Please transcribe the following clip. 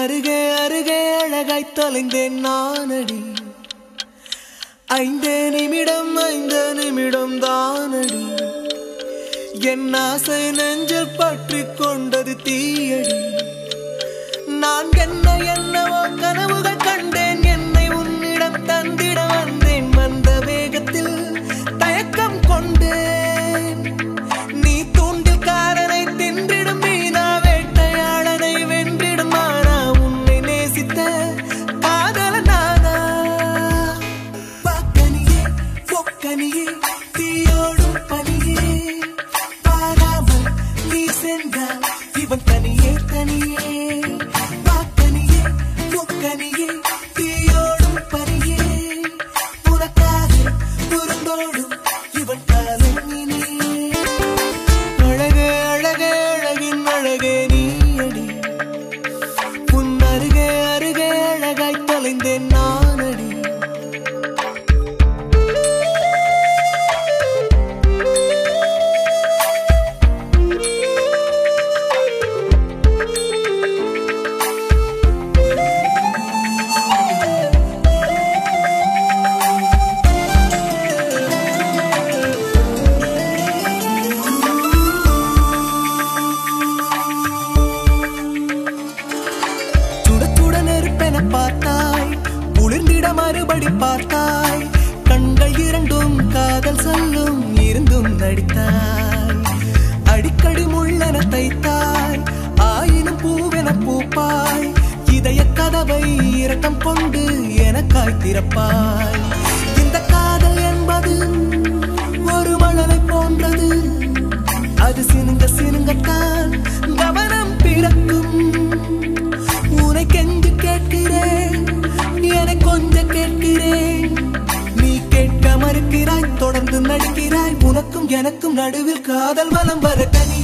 அருகே அருகே அழகாய் தொலைந்தேன் நானடி. 5 நிமிடம் தானடி. என் ஆசை நெஞ்சில் பற்றி கொண்டது தீயடி. நான் என்னவோ கனவுகள் கண்டேன். என்னை உன்னிடம் தந்திட வந்தேன். வந்த வேகத்தில் தயக்கம் கொண்டேன். நீ தூண்டில் காரனை தின்றிடும் மீனா, வேட்டையாளனை வென்றிடும் மானா. உன்னை நேசித்த காதல நானா? பாக்கனியே பொக்கனியே தீயோடும் பனியே, பாராமல் நீ சென்றால் இவன் தனியே தனியே. பாக்கனியே பொக்கனியே தீயோடும் பனியே, உனக்காக புறந்தோடும் இவன் காலம் இனியே. அழகே அழகே அழகின் அழகே நீயடி. உன் அருகே அருகே அழகாய் தொலைந்தேன் நானடி. பார்த்தாய் குளிர்ந்திட மறுபடி பார்த்தாய். கண்கள் இரண்டும் காதல் சொல்லும் இருந்தும் நடித்தாய். அடிக்கடி முள்ளென தைத்தாய், ஆயினும் பூவென பூப்பாய். இதய கதவை இரக்கம் கொண்டு எனக்காய் திறப்பாய். இந்த காதல் என்பது ஒரு மழலை போன்றது. அது சினுங்க சினுங்கத்தான் கவனம் பிறக்கும். உனை கெஞ்சு கேட்கிறேன், என்னை கொஞ்சம் கேட்கிறேன். நீ கேட்க மறுக்கிறாய், தொடர்ந்து நடிக்கிறாய். உனக்கும் எனக்கும் நடுவில் காதல் வலம் வர கனி